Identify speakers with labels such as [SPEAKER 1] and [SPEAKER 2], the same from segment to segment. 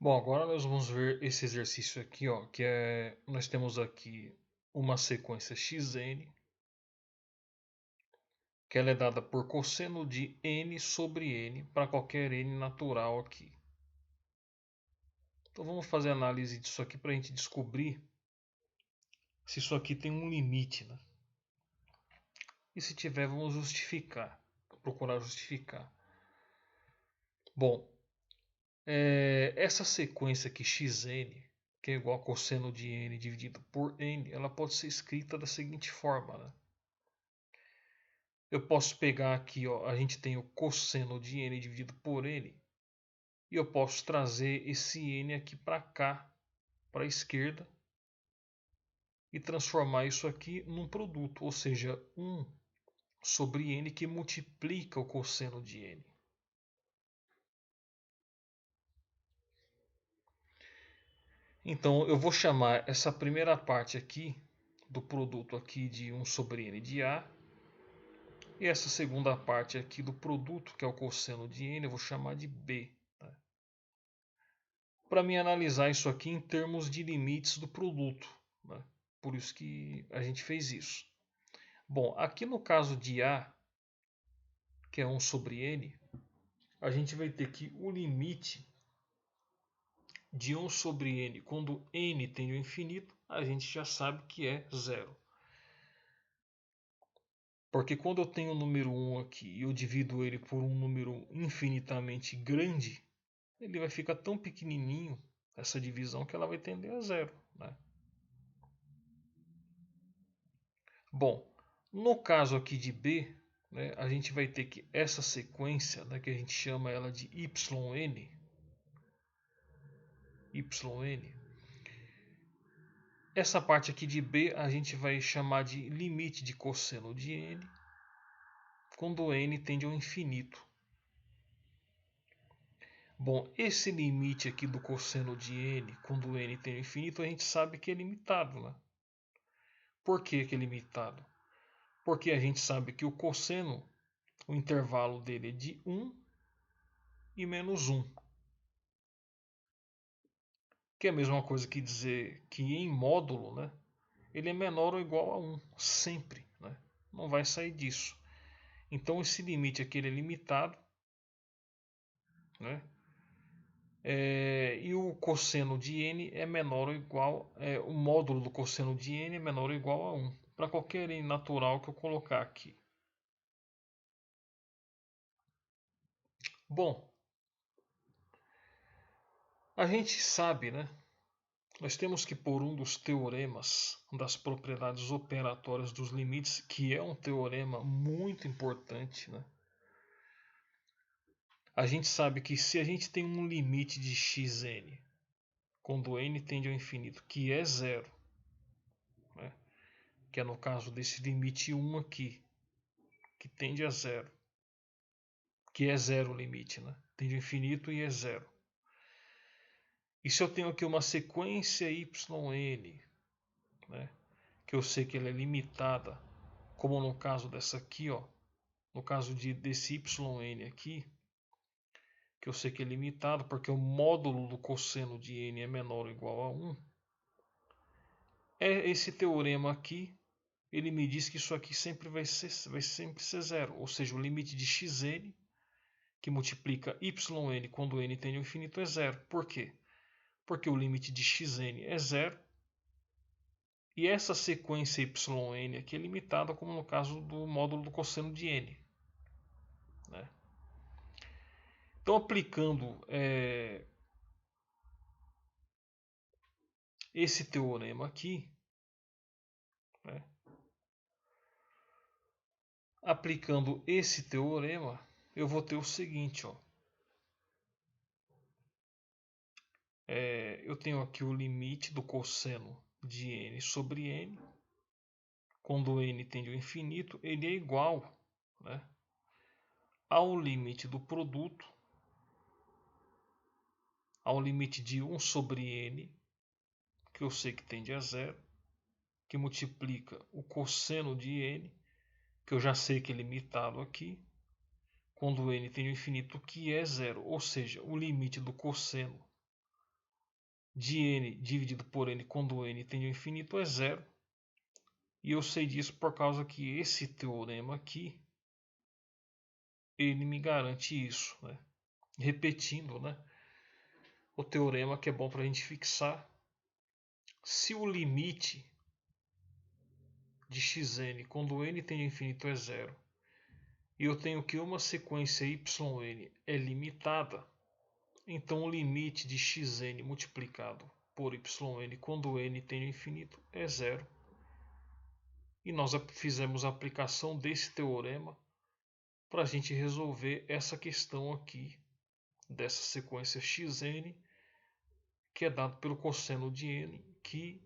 [SPEAKER 1] Bom, agora nós vamos ver esse exercício aqui, ó, que é nós temos aqui uma sequência xn, que ela é dada por cosseno de n sobre n para qualquer n natural aqui. Então vamos fazer análise disso aqui para a gente descobrir se isso aqui tem um limite, né? E se tiver, vamos justificar, procurar justificar. Bom, essa sequência aqui xn, que é igual a cosseno de n dividido por n, ela pode ser escrita da seguinte forma, né? Eu posso pegar aqui, ó, a gente tem o cosseno de n dividido por n, e eu posso trazer esse n aqui para cá, para a esquerda, e transformar isso aqui num produto, ou seja, 1 sobre n que multiplica o cosseno de n. Então eu vou chamar essa primeira parte aqui do produto aqui de 1 sobre n de a, e essa segunda parte aqui do produto, que é o cosseno de n, eu vou chamar de b. Para mim analisar isso aqui em termos de limites do produto, né? Por isso que a gente fez isso. Bom, aqui no caso de A, que é 1 sobre N, a gente vai ter que o limite de 1 sobre N, quando N tende ao infinito, a gente já sabe que é zero. Porque quando eu tenho o número 1 aqui e eu divido ele por um número infinitamente grande, ele vai ficar tão pequenininho, essa divisão, que ela vai tender a zero, né? Bom, no caso aqui de B, né, a gente vai ter que essa sequência, né, que a gente chama ela de yn, essa parte aqui de B a gente vai chamar de limite de cosseno de n, quando n tende ao infinito. Bom, esse limite aqui do cosseno de n, quando n tende ao infinito, a gente sabe que é limitado, né? Por que é limitado? Porque a gente sabe que o cosseno, o intervalo dele é de 1 e menos 1. Que é a mesma coisa que dizer que em módulo, né, ele é menor ou igual a 1, sempre. Né? Não vai sair disso. Então esse limite aqui ele é limitado. Né? E o cosseno de n é menor ou igual, o módulo do cosseno de n é menor ou igual a 1. Para qualquer n natural que eu colocar aqui. Bom, a gente sabe, né? Nós temos que pôr um dos teoremas das propriedades operatórias dos limites, que é um teorema muito importante, né? A gente sabe que se a gente tem um limite de xn, quando n tende ao infinito, que é zero, né? Que é no caso desse limite 1 aqui, que tende a zero, que é zero o limite, né? Tende ao infinito e é zero. E se eu tenho aqui uma sequência yn, né? Que eu sei que ela é limitada, como no caso dessa aqui, ó, no caso desse yn aqui, que eu sei que é limitado porque o módulo do cosseno de n é menor ou igual a 1, esse teorema aqui, ele me diz que isso aqui sempre vai sempre ser zero, ou seja, o limite de xn, que multiplica yn quando n tende ao infinito, é zero. Por quê? Porque o limite de xn é zero, e essa sequência yn aqui é limitada, como no caso do módulo do cosseno de n. Né? Então, aplicando esse teorema aqui, né? Aplicando esse teorema, eu vou ter o seguinte, ó. Eu tenho aqui o limite do cosseno de n sobre n. Quando n tende ao infinito, ele é igual, né, ao limite do produto, ao limite de 1 sobre n, que eu sei que tende a zero, que multiplica o cosseno de n, que eu já sei que é limitado aqui, quando n tende ao infinito, que é zero. Ou seja, o limite do cosseno de n dividido por n quando n tende ao infinito é zero. E eu sei disso por causa que esse teorema aqui, ele me garante isso, né? Repetindo, né? O teorema que é bom para a gente fixar. Se o limite de xn quando n tende ao infinito é zero, e eu tenho que uma sequência yn é limitada, então o limite de xn multiplicado por yn quando n tende ao infinito é zero. E nós fizemos a aplicação desse teorema para a gente resolver essa questão aqui dessa sequência xn, que é dado pelo cosseno de n, que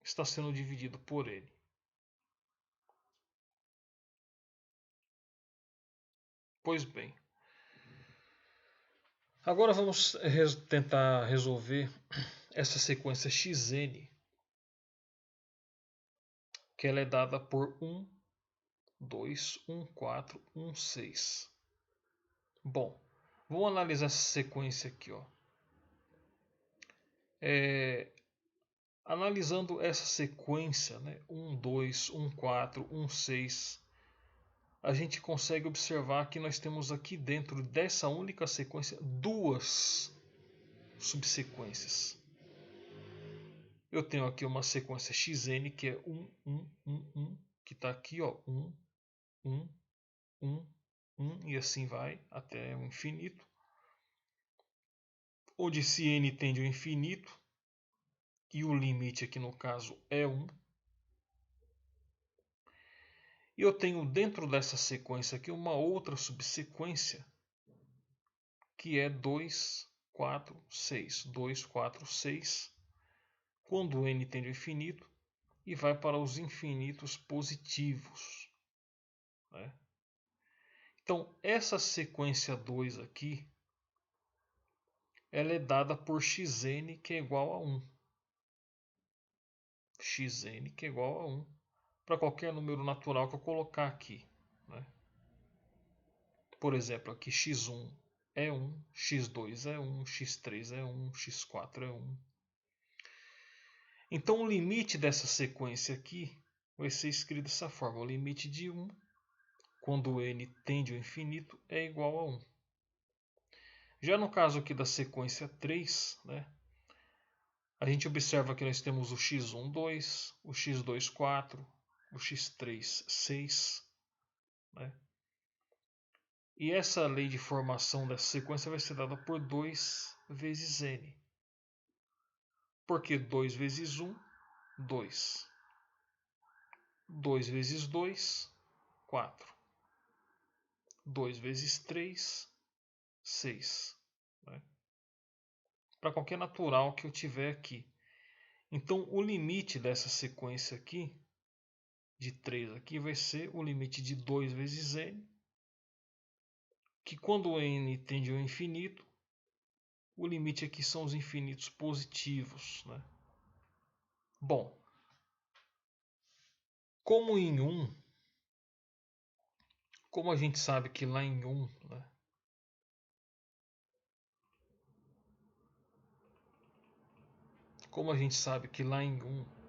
[SPEAKER 1] está sendo dividido por n. Pois bem, agora vamos tentar resolver essa sequência xn, que ela é dada por 1, 2, 1, 4, 1, 6. Bom, vamos analisar essa sequência aqui, ó. Analisando essa sequência, né, 1, 2, 1, 4, 1, 6, a gente consegue observar que nós temos aqui dentro dessa única sequência duas subsequências. Eu tenho aqui uma sequência xn que é 1, 1, 1, 1, que está aqui, ó, 1, 1, 1, 1, e assim vai até o infinito, onde se n tende ao infinito, e o limite aqui no caso é 1. E eu tenho dentro dessa sequência aqui uma outra subsequência que é 2, 4, 6. 2, 4, 6. Quando n tende ao infinito e vai para os infinitos positivos, né? Então, essa sequência 2 aqui, ela é dada por xn, que é igual a 1. Xn, que é igual a 1. Para qualquer número natural que eu colocar aqui, né? Por exemplo, aqui x1 é 1, x2 é 1, x3 é 1, x4 é 1. Então o limite dessa sequência aqui vai ser escrito dessa forma. O limite de 1, quando n tende ao infinito, é igual a 1. Já no caso aqui da sequência 3, né, a gente observa que nós temos o x1, 2, o x2, 4, o x3, 6. Né? E essa lei de formação dessa sequência vai ser dada por 2 vezes n. Porque 2 vezes 1, 2. 2 vezes 2, 4. 2 vezes 3, 6. Né? Para qualquer natural que eu tiver aqui. Então, o limite dessa sequência aqui, de 3 aqui, vai ser o limite de 2 vezes n, que quando n tende ao infinito, o limite aqui são os infinitos positivos. Né? Bom, como em 1, como a gente sabe que lá em 1, né, como a gente sabe que lá em 1,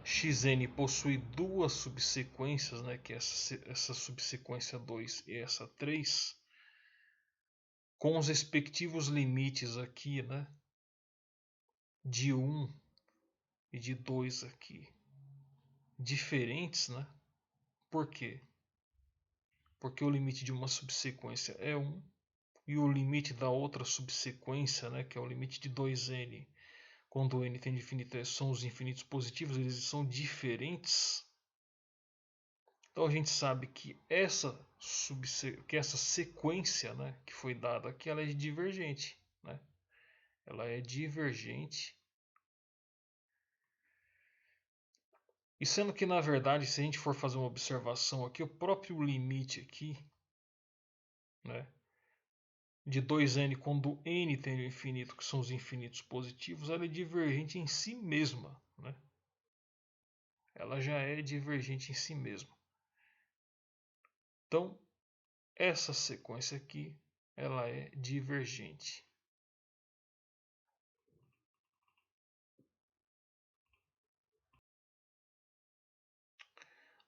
[SPEAKER 1] xn possui duas subsequências, né, que é essa subsequência 2 e essa 3, com os respectivos limites aqui, né, de 1 e de 2 aqui, diferentes, né? Por quê? Porque o limite de uma subsequência é 1 e o limite da outra subsequência, né, que é o limite de 2n, quando n tende ao infinito, são os infinitos positivos, eles são diferentes. Então a gente sabe que essa sequência, né, que foi dada aqui, ela é divergente. Né? Ela é divergente. E sendo que, na verdade, se a gente for fazer uma observação aqui, o próprio limite aqui, né, de 2n quando n tende ao infinito, que são os infinitos positivos, ela é divergente em si mesma. Né? Ela já é divergente em si mesma. Então, essa sequência aqui, ela é divergente.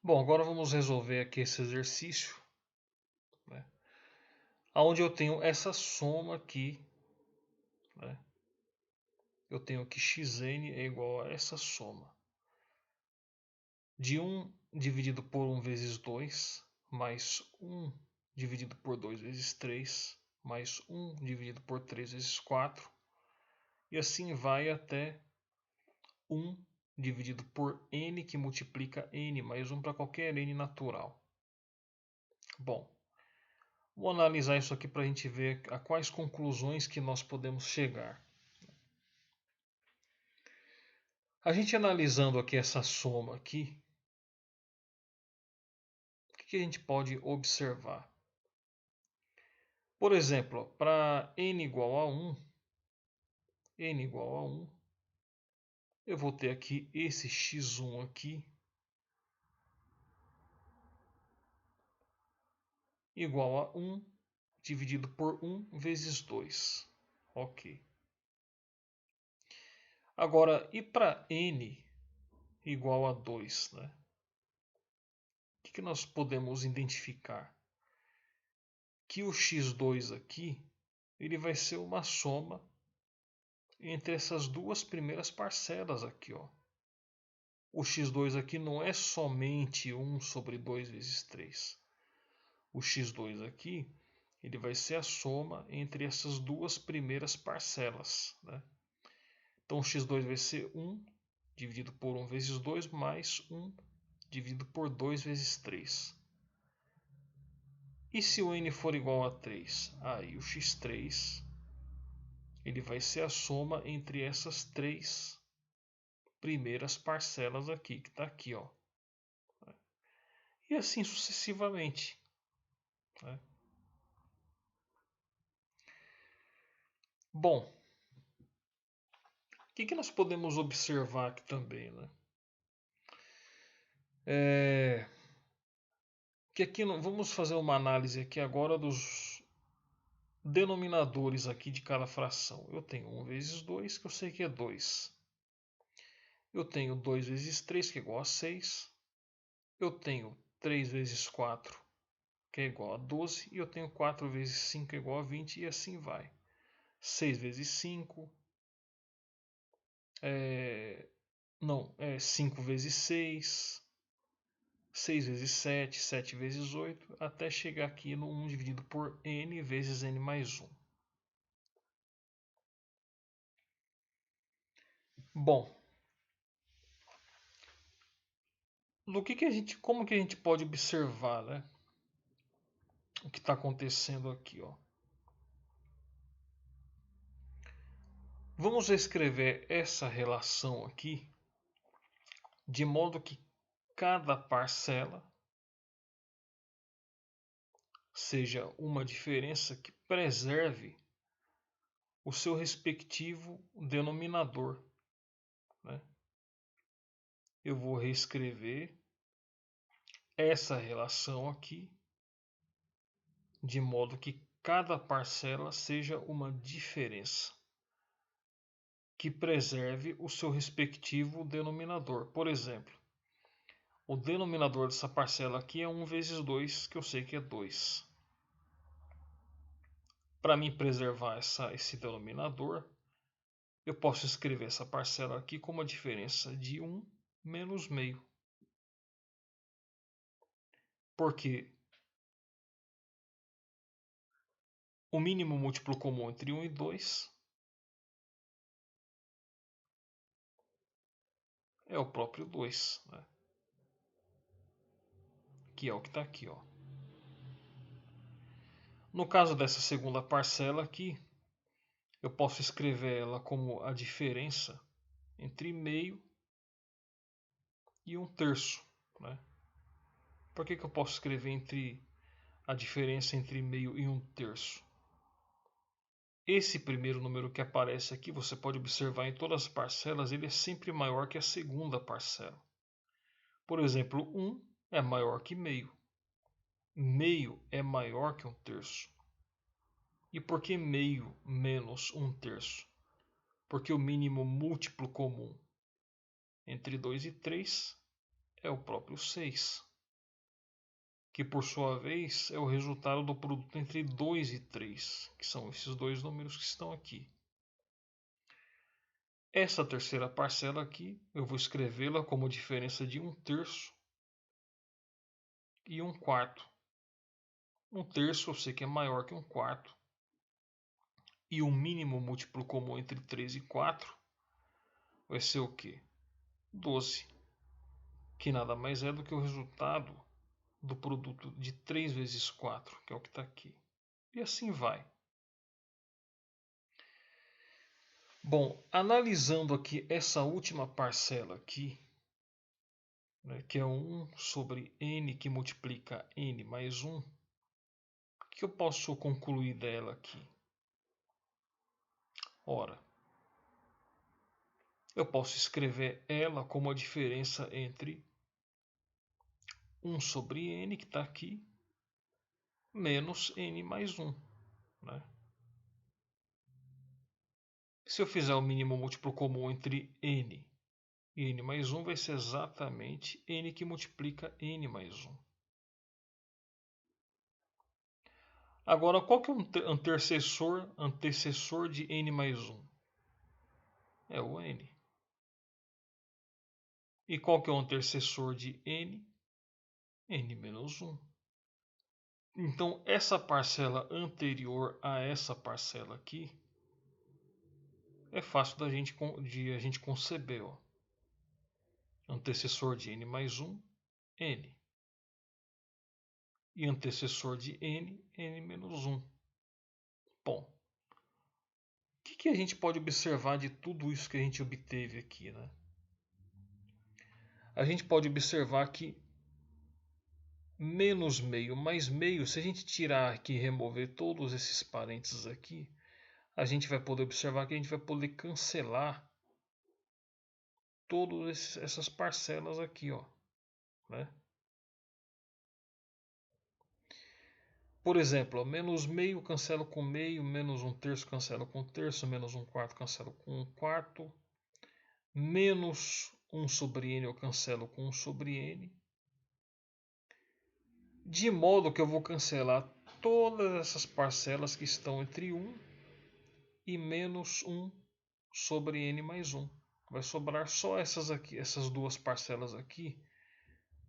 [SPEAKER 1] Bom, agora vamos resolver aqui esse exercício, né? Onde eu tenho essa soma aqui, né? Eu tenho que xn é igual a essa soma de 1 dividido por 1 vezes 2, mais 1 dividido por 2 vezes 3, mais 1 dividido por 3 vezes 4, e assim vai até 1 dividido por n, que multiplica n mais 1 para qualquer n natural. Bom, vou analisar isso aqui para a gente ver a quais conclusões que nós podemos chegar. A gente analisando aqui essa soma aqui, o que a gente pode observar? Por exemplo, para n igual a 1, eu vou ter aqui esse x1 aqui igual a 1 dividido por 1 vezes 2. Ok. Agora, e para n igual a 2, né? O que nós podemos identificar? Que o x2 aqui ele vai ser uma soma entre essas duas primeiras parcelas aqui, ó. O x2 aqui não é somente 1 sobre 2 vezes 3. O x2 aqui ele vai ser a soma entre essas duas primeiras parcelas, né? Então o x2 vai ser 1 dividido por 1 vezes 2 mais 1 dividido por 2 vezes 3. E se o n for igual a 3, aí o x3 ele vai ser a soma entre essas três primeiras parcelas aqui, que está aqui, ó. E assim sucessivamente, né? Bom, o que nós podemos observar aqui também, né? Que aqui vamos fazer uma análise aqui agora dos denominadores aqui de cada fração. Eu tenho 1 vezes 2, que eu sei que é 2. Eu tenho 2 vezes 3, que é igual a 6. Eu tenho 3 vezes 4, que é igual a 12. E eu tenho 4 vezes 5, que é igual a 20. E assim vai. 6 vezes 5. Não, é 5 vezes 6. 6 vezes 7. 7 vezes 8. Até chegar aqui no 1 dividido por n vezes n mais 1. Bom, como que a gente pode observar, né, o que está acontecendo aqui, ó? Vamos escrever essa relação aqui de modo que cada parcela seja uma diferença que preserve o seu respectivo denominador, né? Eu vou reescrever essa relação aqui de modo que cada parcela seja uma diferença que preserve o seu respectivo denominador. Por exemplo, o denominador dessa parcela aqui é 1 vezes 2, que eu sei que é 2. Para mim preservar esse denominador, eu posso escrever essa parcela aqui como a diferença de 1 menos meio. Porque o mínimo múltiplo comum entre 1 e 2 é o próprio 2, né? Que é o que está aqui, ó. No caso dessa segunda parcela aqui, eu posso escrever ela como a diferença entre meio e 1/3, né? Por que eu posso escrever a diferença entre meio e 1/3? Esse primeiro número que aparece aqui, você pode observar em todas as parcelas, ele é sempre maior que a segunda parcela. Por exemplo, 1 é maior que meio. Meio é maior que 1/3. E por que meio menos 1/3? Porque o mínimo múltiplo comum entre 2 e 3 é o próprio 6. que por sua vez é o resultado do produto entre 2 e 3, que são esses dois números que estão aqui. Essa terceira parcela aqui, eu vou escrevê-la como diferença de 1/3 e 1/4. 1/3 eu sei que é maior que 1/4. E o mínimo múltiplo comum entre 3 e 4 vai ser o quê? 12. Que nada mais é do que o resultado do produto de 3 vezes 4, que é o que está aqui. E assim vai. Bom, analisando aqui essa última parcela aqui, né, que é 1 sobre n que multiplica n mais 1, o que eu posso concluir dela aqui? Ora, eu posso escrever ela como a diferença entre 1 sobre n, que está aqui, menos n mais 1. Né? Se eu fizer o mínimo múltiplo comum entre n e n mais 1, vai ser exatamente n que multiplica n mais 1. Agora, qual que é o antecessor de n mais 1? É o n. E qual que é o antecessor de n? N menos 1. Então, essa parcela anterior a essa parcela aqui é fácil de a gente conceber. Ó. Antecessor de n mais 1, n. E antecessor de n, n menos 1. Bom, o que a gente pode observar de tudo isso que a gente obteve aqui? Né? A gente pode observar que menos meio mais meio, se a gente tirar aqui e remover todos esses parênteses aqui, a gente vai poder observar que a gente vai poder cancelar todas essas parcelas aqui, ó, né? Por exemplo, ó, menos meio cancelo com meio, menos 1/3 cancelo com 1/3, menos 1/4 cancelo com 1/4, menos 1 sobre n eu cancelo com 1 sobre n, de modo que eu vou cancelar todas essas parcelas que estão entre 1 e menos 1 sobre n mais 1. Vai sobrar só essas aqui, essas duas parcelas aqui,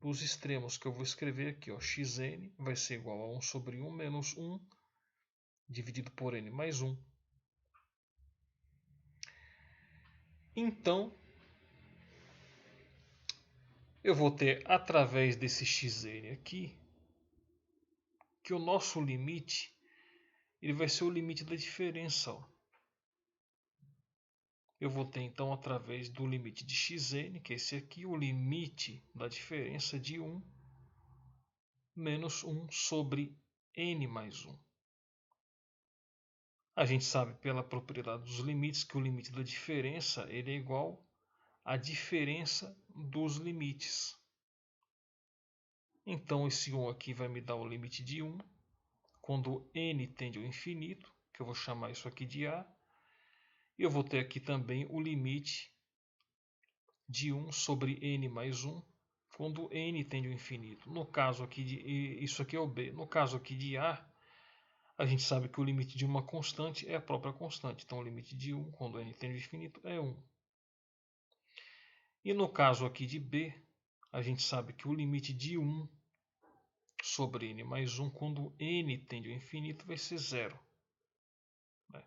[SPEAKER 1] dos extremos que eu vou escrever aqui. Ó, xn vai ser igual a 1 sobre 1 menos 1 dividido por n mais 1. Então, eu vou ter, através desse xn aqui, que o nosso limite ele vai ser o limite da diferença. Ó. Eu vou ter, então, através do limite de xn, que é esse aqui, o limite da diferença de 1 menos 1 sobre n mais 1. A gente sabe pela propriedade dos limites que o limite da diferença ele é igual à diferença dos limites. Então esse 1 aqui vai me dar o limite de 1 quando n tende ao infinito, que eu vou chamar isso aqui de a. E eu vou ter aqui também o limite de 1 sobre n mais 1 quando n tende ao infinito. No caso aqui isso aqui é o b. No caso aqui de a gente sabe que o limite de uma constante é a própria constante. Então o limite de 1 quando n tende ao infinito é 1. E no caso aqui de b, a gente sabe que o limite de 1 sobre n mais 1 quando n tende ao infinito vai ser 0. Né?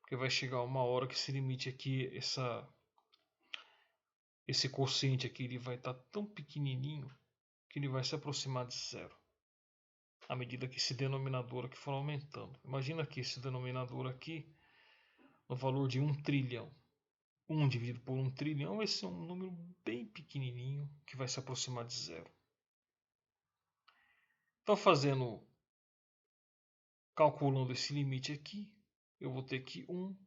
[SPEAKER 1] Porque vai chegar uma hora que esse limite aqui, esse quociente aqui, ele vai estar tão pequenininho que ele vai se aproximar de 0. À medida que esse denominador aqui for aumentando. Imagina que esse denominador aqui, no valor de 1 trilhão. 1 dividido por 1 trilhão vai ser um número bem pequenininho que vai se aproximar de 0. Então, calculando esse limite aqui, eu vou ter que 1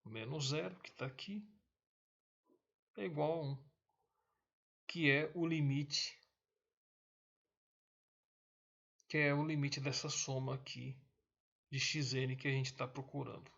[SPEAKER 1] menos 0, que está aqui, é igual a 1, que é o limite dessa soma aqui de xn que a gente está procurando.